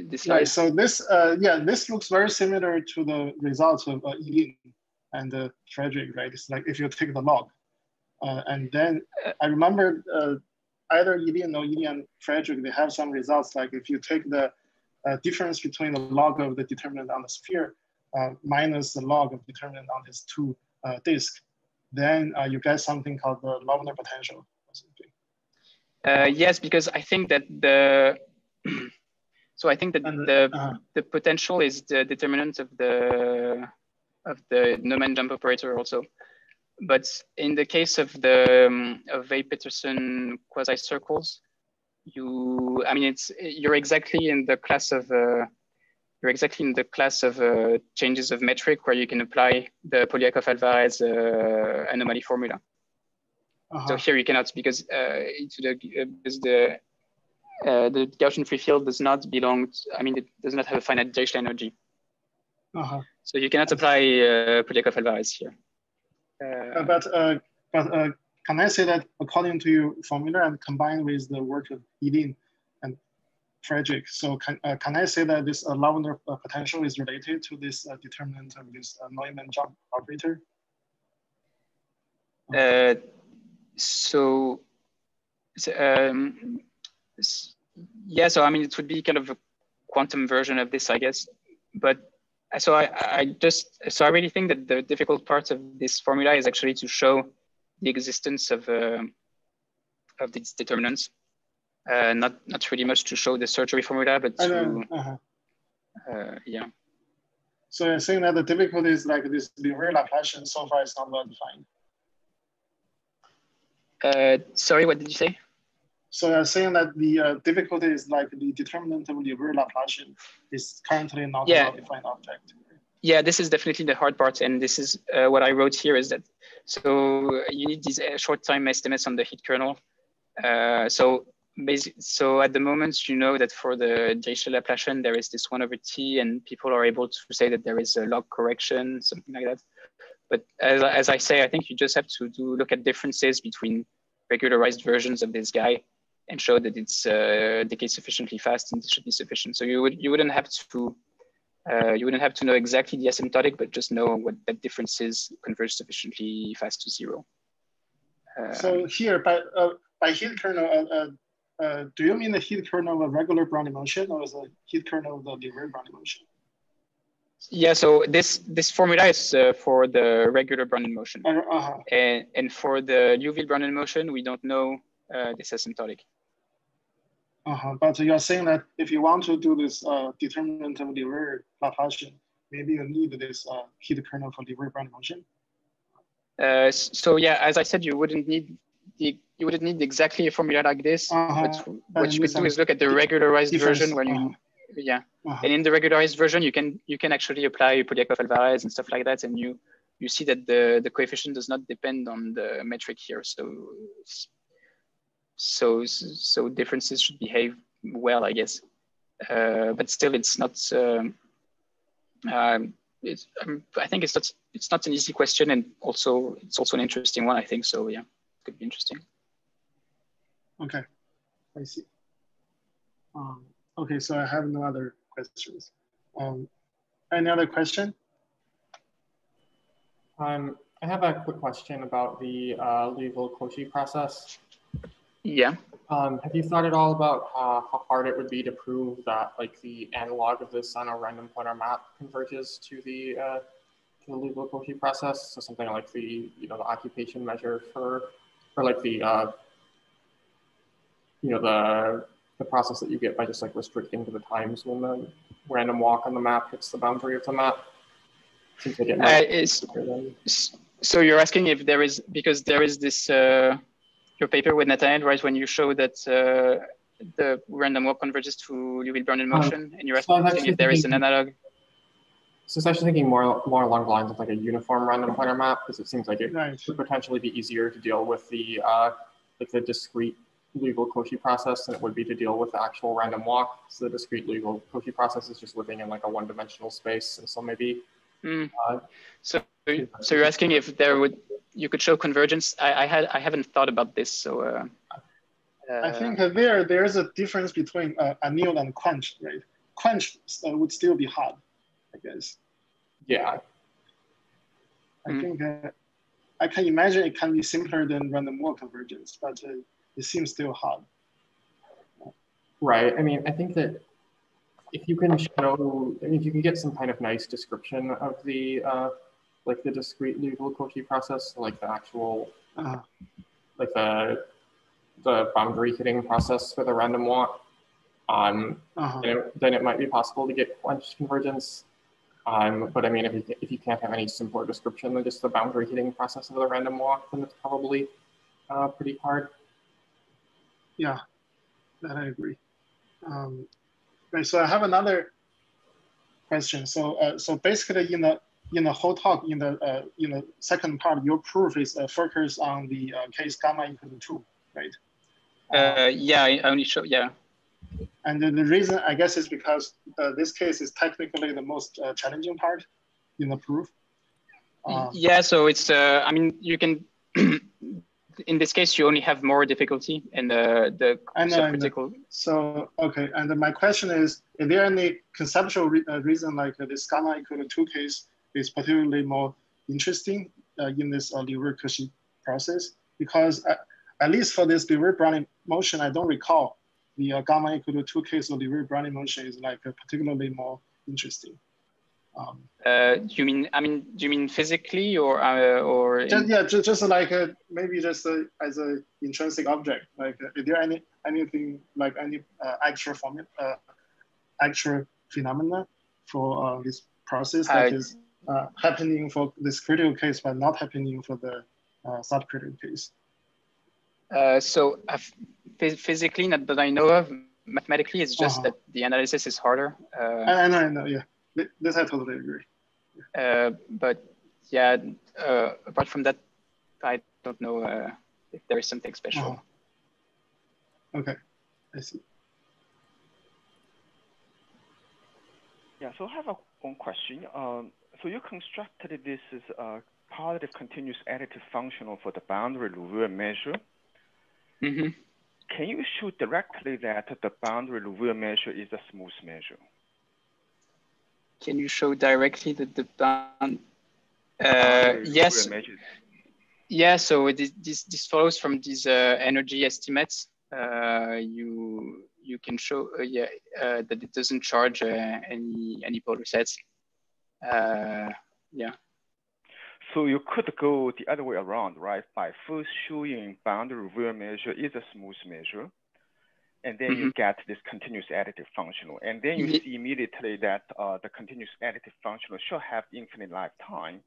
This slide. Right, so this, this looks very similar to the results of Elin and Frederick, right? It's like if you take the log. And then I remember either Elin or Elin and Frederick, they have some results, like if you take the difference between the log of the determinant on the sphere minus the log of determinant on this two disk, then you get something called the Liouville potential or something. Yes, because I think that so I think that the potential is the determinant of the Neumann jump operator also. But in the case of the of A. Peterson quasi circles, you're exactly in the class of changes of metric where you can apply the Polyakov-Alvarez anomaly formula. So here you cannot, because the Gaussian free field does not belong. It does not have a finite Dirichlet energy. So you cannot apply Polyakov-Alvarez here. But can I say that according to your formula and combined with the work of Elin and Frederick, so can I say that this Liouville potential is related to this determinant of this Neumann jump operator? Yeah, so it would be kind of a quantum version of this, I guess. But so I really think that the difficult part of this formula is actually to show the existence of these determinants. Not really much to show the surgery formula, but to yeah. So you're saying that the difficulty is like this Liouville Laplacian so far is not well defined. Sorry, what did you say? So you're saying that the difficulty is like the determinant of Liouville Laplacian is currently not a well-defined object. Yeah, this is definitely the hard part, and this is what I wrote here is that so you need these short time estimates on the heat kernel. So at the moment, you know that for the Dirichlet Laplacian, there is this 1 over t, and people are able to say that there is a log correction, something like that. But as I say, I think you just have to look at differences between regularized versions of this guy and show that it's decays sufficiently fast, and this should be sufficient. So you wouldn't have to know exactly the asymptotic, but just know what that difference is, converge sufficiently fast to 0. So here, by heat kernel, do you mean the heat kernel of regular Brownian motion, or is the heat kernel of the Liouville Brownian motion? Yeah, so this formula is for the regular Brownian motion. And for the Liouville Brownian motion, we don't know this asymptotic. But you're saying that if you want to do this determinant of Liouville Laplacian, maybe you need this heat kernel for Liouville Brownian motion? So yeah, as I said, you wouldn't need exactly a formula like this. But what you could do is look at the regularized version when you and in the regularized version you can actually apply Polyakov-Alvarez and stuff like that, and you see that the coefficient does not depend on the metric here. So differences should behave well, I guess. But still, it's not. I think it's not an easy question, and also it's also an interesting one, I think. So yeah, it could be interesting. Okay, I see. Okay, so I have no other questions. Any other question? I have a quick question about the Liouville Cauchy process. Yeah. Have you thought at all about how hard it would be to prove that like the analog of this on a random pointer map converges to the Liouville Cauchy process? So something like the the occupation measure for like the the process that you get by just like restricting to the times when the random walk on the map hits the boundary of the map. Seems like it so you're asking if there is, because there is this your paper with Nathaniel, right, when you show that the random walk converges to Liouville Brownian motion, and you're asking if there is an analog. So it's actually thinking more along the lines of like a uniform random pointer map, because it seems like it could potentially be easier to deal with the like the discrete Liouville Cauchy process than it would be to deal with the actual random walk. So the discrete Liouville Cauchy process is just living in like a one-dimensional space, and so maybe. So you're asking if you could show convergence. I haven't thought about this, so. I think there's a difference between annealed and quenched, right? Quenched would still be hard, I guess. Yeah. I think I can imagine it can be simpler than random walk convergence, but it seems still hard. Right. I mean, I think that if you can show, if you can get some kind of nice description of the like the discrete Liouville Cauchy process, like the actual, like the boundary hitting process for the random walk, then it might be possible to get quenched convergence. But I mean, if you can't have any simpler description than just the boundary hitting process of the random walk, then it's probably pretty hard. Yeah, that I agree. Right, so I have another question. So so basically in the whole talk, in the second part, your proof is focused on the case gamma equal to 2, right? Yeah, I only show, yeah. And the reason, I guess, is because this case is technically the most challenging part in the proof. Yeah, so it's, I mean, you can, in this case, you only have more difficulty in the subcritical. So, okay, and my question is there any conceptual reason like this gamma equal to 2 case is particularly more interesting in this Liouville Cauchy process? Because at least for this Liouville Brownian motion, I don't recall the gamma equal to 2 case of Liouville Brownian motion is like particularly more interesting. Do you mean physically or just like maybe just as an intrinsic object, like is there anything like any actual phenomena for this process that is happening for this critical case but not happening for the subcritical case? So physically, not that I know of. Mathematically, it's just that the analysis is harder. I know, yeah. This I totally agree. But yeah, apart from that, I don't know if there is something special. Okay, I see. Yeah, so I have one question. So you constructed this as a positive continuous additive functional for the boundary Liouville measure. Mm-hmm. Can you show directly that the boundary Liouville measure is a smooth measure? Can you show directly that the bound? Yes. Yeah, so this follows from these energy estimates. You can show that it doesn't charge any polar sets. Yeah. So you could go the other way around, right? By first showing boundary Revere measure is a smooth measure, and then you get this continuous additive functional, and then you see immediately that the continuous additive functional should have infinite lifetime,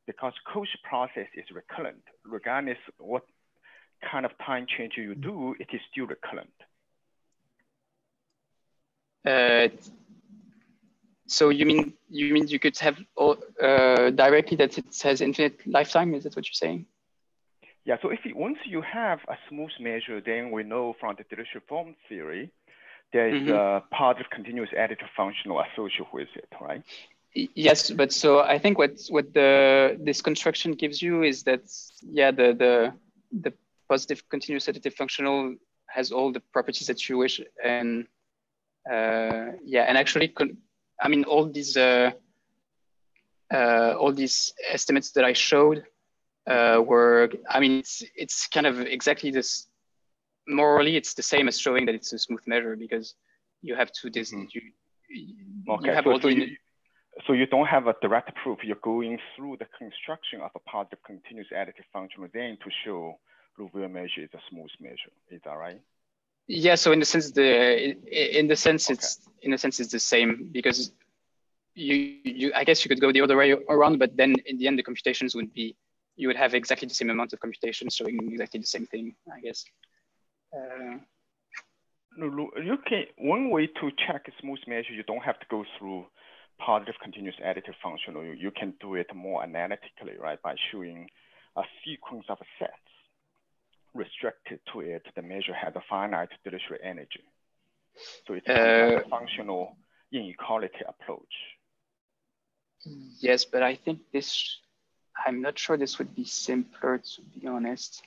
because Cauchy process is recurrent. Regardless what kind of time change you do, it is still recurrent. So you mean you could have directly that it has infinite lifetime? Is that what you're saying? Yeah. So once you have a smooth measure, then we know from the dirichlet form theory, there is a positive continuous additive functional associated with it, right? Yes, but so I think what this construction gives you is that the positive continuous additive functional has all the properties that you wish, and and actually I mean all these estimates that I showed were, I mean it's kind of exactly this. Morally, it's the same as showing that it's a smooth measure, because you have to you have all so you don't have a direct proof. You're going through the construction of a positive continuous additive functional then to show Revere measure is a smooth measure. Is that right? Yeah. So in the sense it's the same, because I guess you could go the other way around, but then in the end the computations would be, you would have exactly the same amount of computations showing exactly the same thing, I guess. You can, one way to check a smooth measure, you don't have to go through positive continuous additive functional. You can do it more analytically, right? By showing a sequence of sets restricted to it. The measure has a finite dirichlet energy. So it's a functional inequality approach. Yes, but I think I'm not sure this would be simpler, to be honest.